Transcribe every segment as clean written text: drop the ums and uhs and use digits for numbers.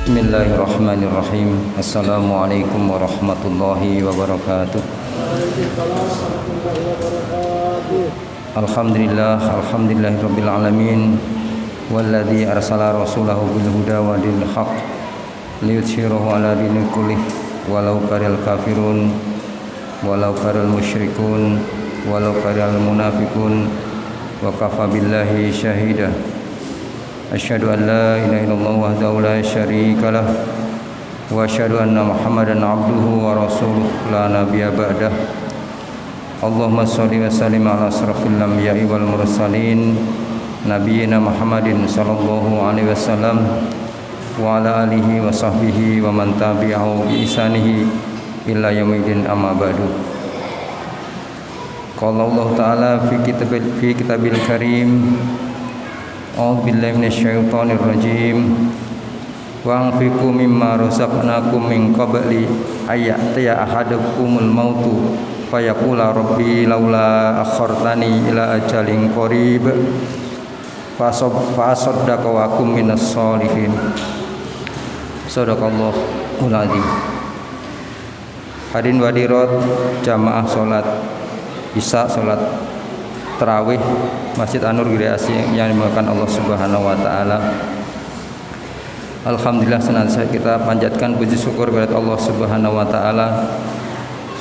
Bismillahirrahmanirrahim. Assalamualaikum warahmatullahi wabarakatuh. Alhamdulillahirabbil alamin. Walladzi arsala rasulahu bil huda wa dinil haqq liyudhhirahu 'ala dinil kullih walau karihal kafirun walau karihal musyrikun walau karihal munafiqun wa kafa billahi syahida. Asyhadu an la ilaha illallah wahdahu la syarika lah wa asyhadu anna Muhammadan abduhu wa rasuluh la nabiyya ba'dah. Allahumma shalli wa sallim ala asrafil anbiya'i wal mursalin nabiyina Muhammadin sallallahu alaihi wasallam wa ala alihi wa sahbihi wa man tabi'ahu bi ihsanihi ila yaumil amma ba'du. Qala Allah ta'ala fi kitabil karim. A'udzu billahi minasyaitonir rajim. Wa anfiqu mimma razaqnakum min qabli ayyatiya ahadakumul mautu fayaqula rabbi laula akhartani ila ajalin qarib fa asaddaqa wa akum minas sholihin. Shadaqallahul azim. Hadirin hadirat jamaah salat Isya, salat tarawih Masjid An-Nur Giriasi yang dimuliakan Allah Subhanahu wa taala. Alhamdulillah, senantiasa kita panjatkan puji syukur kepada Allah Subhanahu wa taala.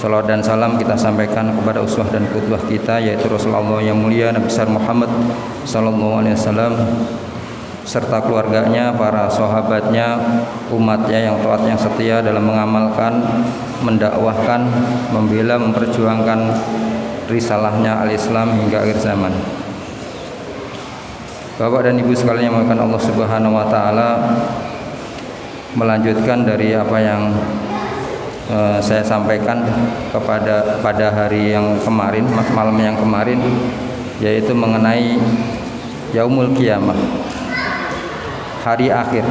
Salawat dan salam kita sampaikan kepada uswah dan qudwah kita, yaitu Rasulullah yang mulia Nabi besar Muhammad sallallahu alaihi wasallam, serta keluarganya, para sahabatnya, umatnya yang taat yang setia dalam mengamalkan, mendakwahkan, membela, memperjuangkan risalahnya al-Islam hingga akhir zaman. Bapak dan Ibu sekalian yang dimuliakan Allah Subhanahu wa taala, melanjutkan dari apa yang saya sampaikan pada hari yang kemarin, malam yang kemarin, yaitu mengenai yaumul qiyamah, hari akhir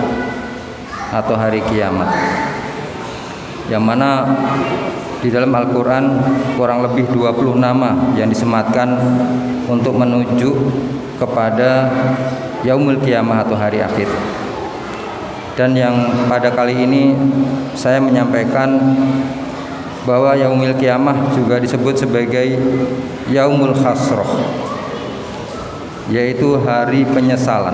atau hari kiamat, yang mana di dalam Al-Quran kurang lebih 20 nama yang disematkan untuk menuju kepada yaumul qiyamah atau hari akhir. Dan yang pada kali ini saya menyampaikan bahwa yaumul qiyamah juga disebut sebagai yaumul khasrah, yaitu hari penyesalan,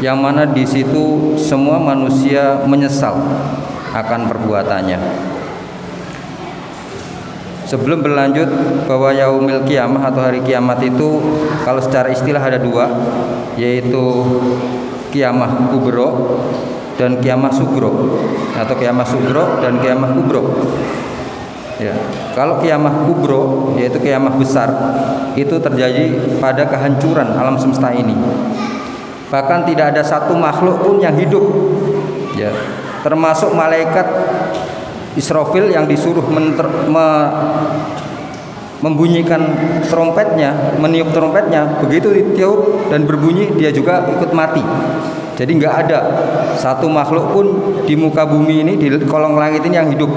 yang mana di situ semua manusia menyesal akan perbuatannya. Sebelum berlanjut bahwa yaumil qiyamah atau hari kiamat itu kalau secara istilah ada dua, yaitu qiyamah kubro dan qiyamah sugro, atau qiyamah sugro dan qiyamah kubro. Ya, kalau qiyamah kubro yaitu qiyamah besar, itu terjadi pada kehancuran alam semesta ini. Bahkan tidak ada satu makhluk pun yang hidup. Ya, termasuk malaikat Israfil yang disuruh membunyikan trompetnya, meniup trompetnya. Begitu ditiup dan berbunyi, dia juga ikut mati. Jadi nggak ada satu makhluk pun di muka bumi ini, di kolong langit ini yang hidup.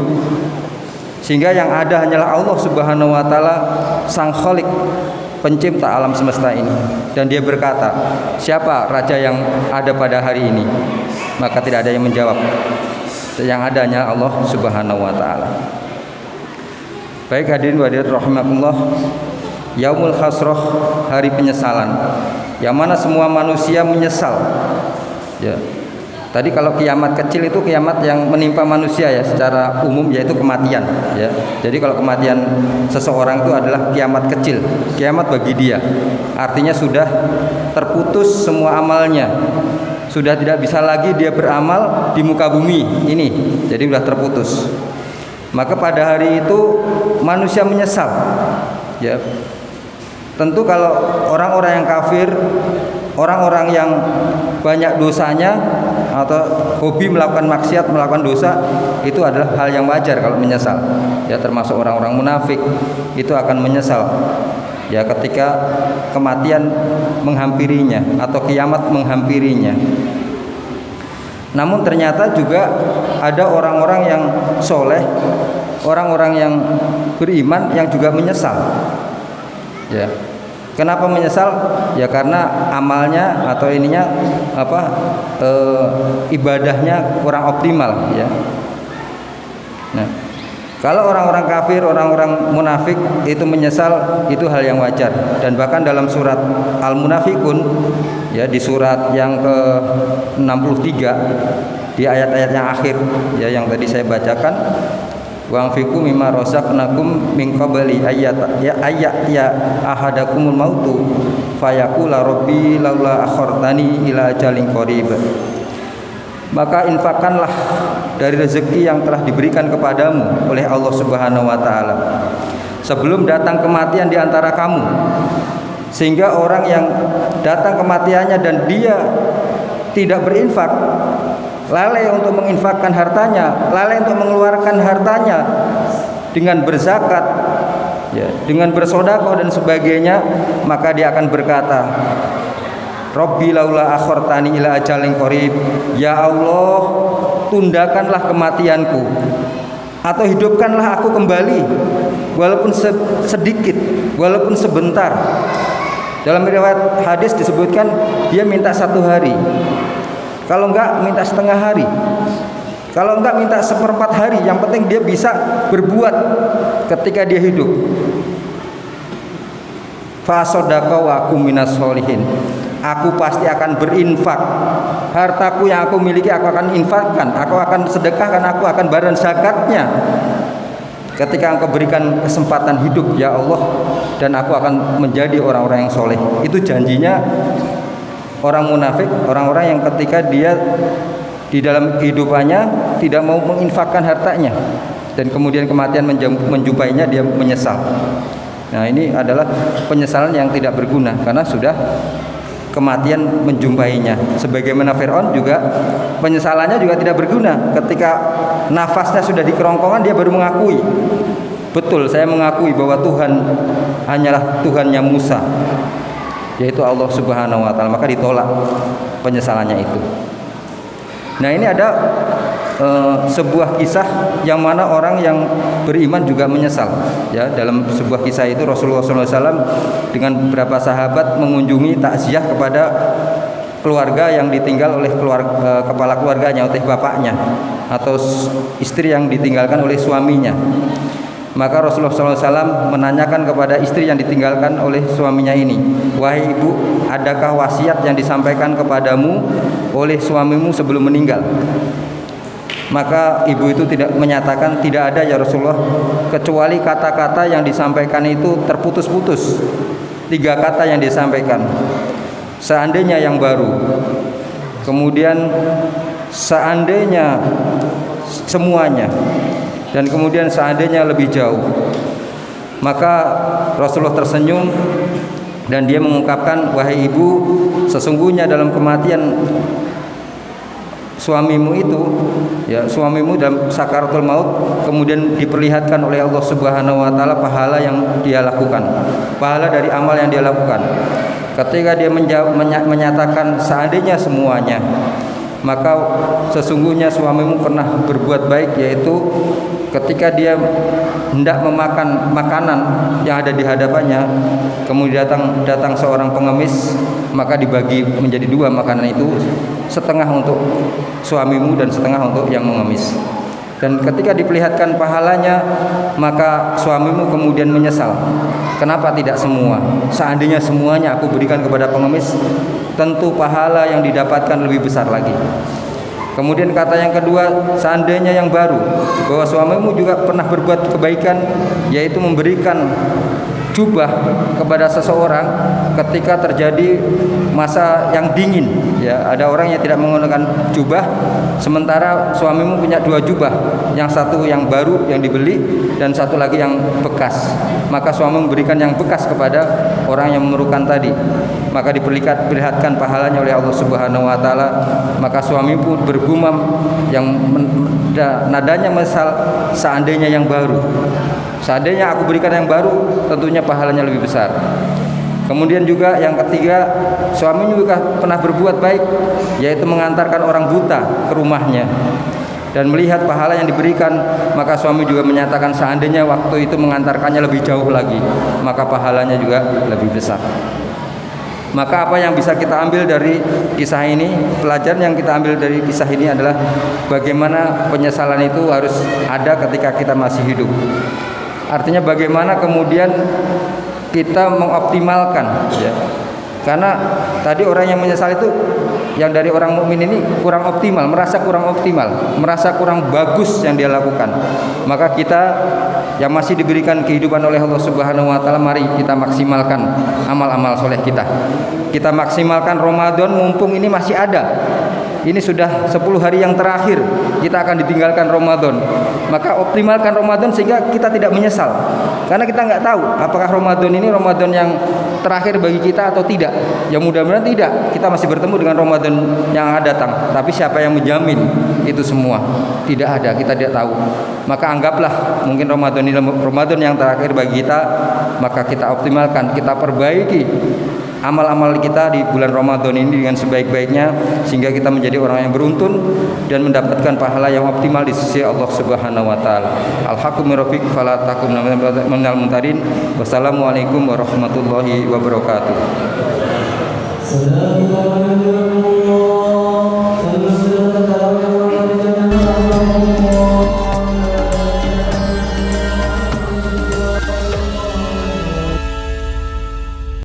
Sehingga yang ada hanyalah Allah Subhanahu wa taala, Sang Khalik, pencipta alam semesta ini. Dan dia berkata, siapa raja yang ada pada hari ini? Maka tidak ada yang menjawab. Yang adanya Allah Subhanahu wa taala. Baik hadirin wa hadirat rahimakumullah, yaumul khasrah, hari penyesalan, yang mana semua manusia menyesal. Ya. Tadi kalau kiamat kecil itu kiamat yang menimpa manusia ya secara umum, yaitu kematian ya. Jadi kalau kematian seseorang itu adalah kiamat kecil, kiamat bagi dia. Artinya sudah terputus semua amalnya. Sudah tidak bisa lagi dia beramal di muka bumi ini. Jadi sudah terputus. Maka pada hari itu manusia menyesal. Ya. Tentu kalau orang-orang yang kafir, orang-orang yang banyak dosanya atau hobi melakukan maksiat, melakukan dosa, itu adalah hal yang wajar kalau menyesal. Ya, termasuk orang-orang munafik itu akan menyesal. Ya, ketika kematian menghampirinya atau kiamat menghampirinya. Namun ternyata juga ada orang-orang yang soleh, orang-orang yang beriman yang juga menyesal. Ya, Kenapa menyesal? Ya karena amalnya atau ininya ibadahnya kurang optimal ya. Nah, kalau orang-orang kafir, orang-orang munafik itu menyesal, itu hal yang wajar. Dan bahkan dalam surat Al-Munafikun ya, di surat yang ke-63 di ayat-ayat yang akhir ya yang tadi saya bacakan, wa anfiqu mimma razaqnakum min qabli ayat ya ahadakumul mautu fayaqula rabbi laula akhartani ila ajalin qarib. Maka infakkanlah dari rezeki yang telah diberikan kepadamu oleh Allah Subhanahu wa taala sebelum datang kematian di antara kamu, sehingga orang yang datang kematiannya dan dia tidak berinfak, lalai untuk menginfakkan hartanya, lalai untuk mengeluarkan hartanya dengan berzakat ya, dengan bersedekah dan sebagainya, maka dia akan berkata, Rabbi laula akhartani ila ajalin qarib, ya Allah, tundakanlah kematianku atau hidupkanlah aku kembali walaupun sedikit, walaupun sebentar. Dalam riwayat hadis disebutkan dia minta 1 hari, kalau enggak minta setengah hari, kalau enggak minta 1/4 hari, yang penting dia bisa berbuat ketika dia hidup. Fa sadaqa wa aku minas sholihin, aku pasti akan berinfak, hartaku yang aku miliki aku akan infakkan, aku akan sedekahkan, aku akan bayar zakatnya ketika engkau berikan kesempatan hidup ya Allah, dan aku akan menjadi orang-orang yang soleh. Itu janjinya orang munafik, orang-orang yang ketika dia di dalam kehidupannya tidak mau menginfakkan hartanya dan kemudian kematian menjumpainya, dia menyesal. Nah, ini adalah penyesalan yang tidak berguna karena sudah kematian menjumpainya. Sebagaimana Fir'aun juga penyesalannya juga tidak berguna. Ketika nafasnya sudah di kerongkongan, dia baru mengakui, betul saya mengakui bahwa Tuhan hanyalah Tuhannya Musa, yaitu Allah Subhanahu wa taala. Maka ditolak penyesalannya itu. Nah, ini ada sebuah kisah yang mana orang yang beriman juga menyesal ya. Dalam sebuah kisah itu Rasulullah SAW dengan beberapa sahabat mengunjungi takziah kepada keluarga yang ditinggal oleh kepala keluarganya, oleh bapaknya atau istri yang ditinggalkan oleh suaminya. Maka Rasulullah SAW menanyakan kepada istri yang ditinggalkan oleh suaminya ini, wahai ibu, adakah wasiat yang disampaikan kepadamu oleh suamimu sebelum meninggal? Maka ibu itu tidak menyatakan, tidak ada ya Rasulullah, kecuali kata-kata yang disampaikan itu terputus-putus. 3 kata yang disampaikan, seandainya yang baru, kemudian seandainya semuanya, dan kemudian seandainya lebih jauh. Maka Rasulullah tersenyum dan dia mengungkapkan, wahai ibu, sesungguhnya dalam kematian suamimu itu ya, suamimu dalam sakaratul maut kemudian diperlihatkan oleh Allah Subhanahu wa taala pahala yang dia lakukan, pahala dari amal yang dia lakukan. Ketika dia menyatakan seandainya semuanya, maka sesungguhnya suamimu pernah berbuat baik, yaitu ketika dia hendak memakan makanan yang ada di hadapannya, kemudian datang seorang pengemis, maka dibagi menjadi 2 makanan itu, setengah untuk suamimu dan setengah untuk yang mengemis. Dan ketika diperlihatkan pahalanya, maka suamimu kemudian menyesal, kenapa tidak semua? Seandainya semuanya aku berikan kepada pengemis, tentu pahala yang didapatkan lebih besar lagi. Kemudian kata yang kedua, seandainya yang baru, bahwa suamimu juga pernah berbuat kebaikan, yaitu memberikan jubah kepada seseorang ketika terjadi masa yang dingin ya. Ada orang yang tidak menggunakan jubah, sementara suamimu punya 2 jubah, yang satu yang baru yang dibeli dan satu lagi yang bekas. Maka suami memberikan yang bekas kepada orang yang memerlukan tadi, maka diperlihatkan pahalanya oleh Allah Subhanahu wa taala. Maka suami pun bergumam yang nadanya mesal, seandainya yang baru, seandainya aku berikan yang baru, tentunya pahalanya lebih besar. Kemudian juga yang ketiga, suaminya juga pernah berbuat baik, yaitu mengantarkan orang buta ke rumahnya. dan melihat pahala yang diberikan, maka suami juga menyatakan seandainya waktu itu mengantarkannya lebih jauh lagi, maka pahalanya juga lebih besar. Maka apa yang bisa kita ambil dari kisah ini, pelajaran yang kita ambil dari kisah ini adalah bagaimana penyesalan itu harus ada ketika kita masih hidup. Artinya bagaimana kemudian kita mengoptimalkan, ya. Karena tadi orang yang menyesal itu, yang dari orang mukmin ini kurang optimal, merasa kurang optimal, merasa kurang bagus yang dia lakukan. Maka kita yang masih diberikan kehidupan oleh Allah Subhanahu wa taala, mari kita maksimalkan amal-amal soleh kita. Kita maksimalkan Ramadan mumpung ini masih ada. Ini sudah 10 hari yang terakhir kita akan ditinggalkan Ramadan. Maka optimalkan Ramadan sehingga kita tidak menyesal. Karena kita nggak tahu apakah Ramadan ini Ramadan yang terakhir bagi kita atau tidak. Ya mudah-mudahan tidak. Kita masih bertemu dengan Ramadan yang akan datang. Tapi siapa yang menjamin itu semua? Tidak ada, kita tidak tahu. Maka anggaplah mungkin Ramadan ini Ramadan yang terakhir bagi kita. Maka kita optimalkan, kita perbaiki amal-amal kita di bulan Ramadan ini dengan sebaik-baiknya, sehingga kita menjadi orang yang beruntun dan mendapatkan pahala yang optimal di sisi Allah Subhanahu wa taala. Al-haqqu min rabbik fala takum minal mumtarin. Wassalamualaikum warahmatullahi wabarakatuh.